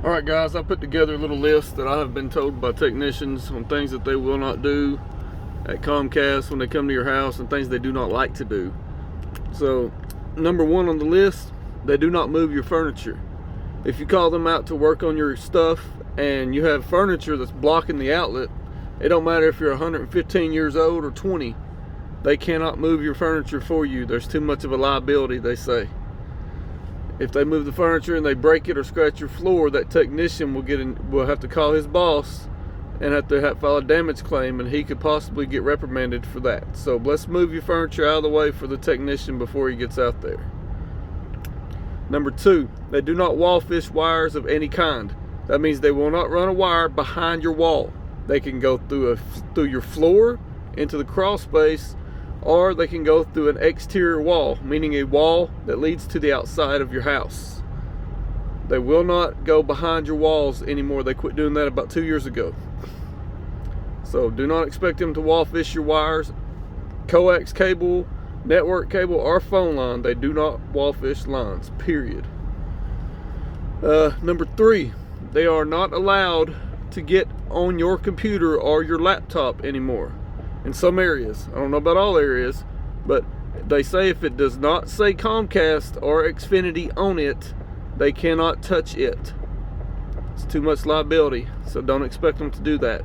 Alright guys, I put together a little list that I have been told by technicians on things that they will not do at Comcast when they come to your house and things they do not like to do. So, number one on the list, they do not move your furniture. If you call them out to work on your stuff and you have furniture that's blocking the outlet, it don't matter if you're 115 years old or 20, they cannot move your furniture for you. There's too much of a liability, they say. If they move the furniture and they break it or scratch your floor, that technician will have to call his boss and have to file a damage claim, and he could possibly get reprimanded for that. So let's move your furniture out of the way for the technician before he gets out there. Number two, they do not wall fish wires of any kind. That means they will not run a wire behind your wall. They can go through your floor into the crawl space, or they can go through an exterior wall, meaning a wall that leads to the outside of your house. They will not go behind your walls anymore. They quit doing that about 2 years ago. So do not expect them to wall fish your wires. Coax cable, network cable, or phone line, they do not wall fish lines, period. Number three, they are not allowed to get on your computer or your laptop anymore. In some areas, I don't know about all areas, but they say if it does not say Comcast or Xfinity on it, they cannot touch it. It's too much liability, so don't expect them to do that.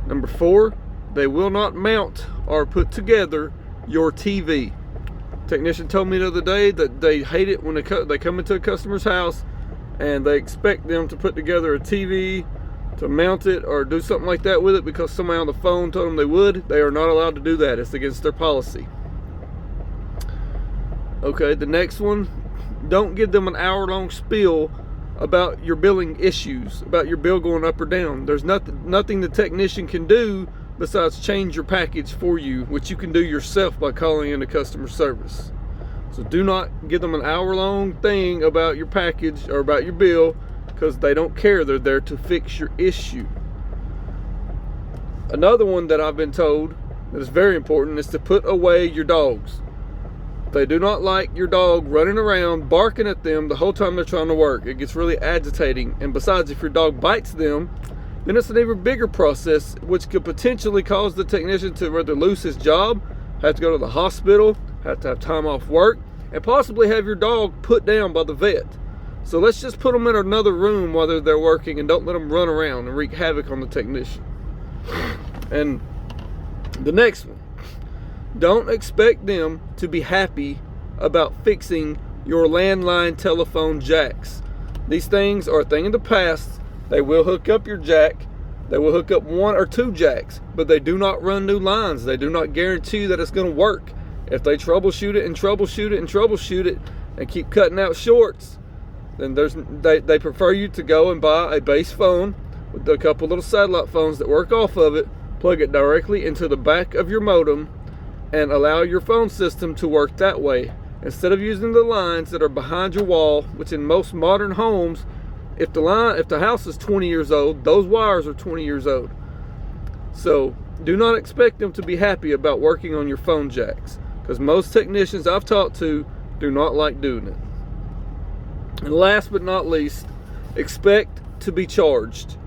Number four, they will not mount or put together your TV. Technician told me the other day that they hate it when they come into a customer's house and they expect them to put together a TV, to mount it or do something like that with it because somebody on the phone told them they would. They are not allowed to do that. It's against their policy. Okay, the next one, don't give them an hour-long spiel about your billing issues, about your bill going up or down. There's nothing the technician can do besides change your package for you, which you can do yourself by calling into customer service. So do not give them an hour-long thing about your package or about your bill, because they don't care. They're there to fix your issue. Another one that I've been told that is very important is to put away your dogs. They do not like your dog running around barking at them the whole time they're trying to work. It gets really agitating, and besides, if your dog bites them, then it's an even bigger process, which could potentially cause the technician to rather lose his job, have to go to the hospital, have to have time off work, and possibly have your dog put down by the vet. So let's just put them in another room while they're working and don't let them run around and wreak havoc on the technician. And the next one, don't expect them to be happy about fixing your landline telephone jacks. These things are a thing of the past. They will hook up your jack. They will hook up 1 or 2 jacks, but they do not run new lines. They do not guarantee that it's going to work. If they troubleshoot it and troubleshoot it and troubleshoot it and keep cutting out shorts, then they prefer you to go and buy a base phone with a couple little satellite phones that work off of it, plug it directly into the back of your modem, and allow your phone system to work that way. Instead of using the lines that are behind your wall, which in most modern homes, if the house is 20 years old, those wires are 20 years old. So do not expect them to be happy about working on your phone jacks, because most technicians I've talked to do not like doing it. And last but not least, expect to be charged.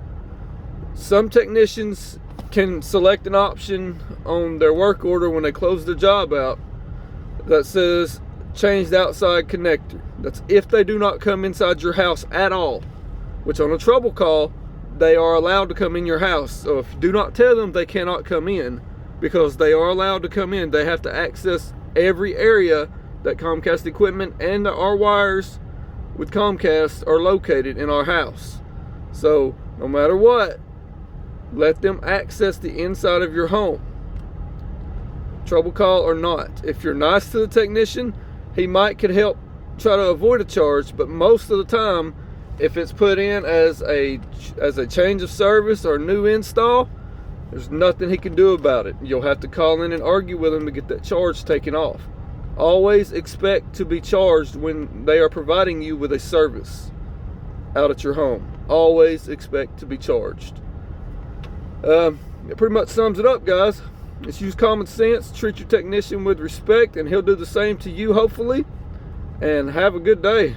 Some technicians can select an option on their work order when they close their job out that says change the outside connector. That's if they do not come inside your house at all, which on a trouble call, they are allowed to come in your house. So if you do not tell them, they cannot come in, because they are allowed to come in. They have to access every area that Comcast equipment and our wires with Comcast are located in our house. So no matter what, let them access the inside of your home, trouble call or not. If you're nice to the technician, he could help try to avoid a charge, but most of the time, if it's put in as a change of service or new install, there's nothing he can do about it. You'll have to call in and argue with him to get that charge taken off. Always expect to be charged when they are providing you with a service out at your home. Always expect to be charged. It pretty much sums it up, guys. Just use common sense, treat your technician with respect, and he'll do the same to you, hopefully. And have a good day.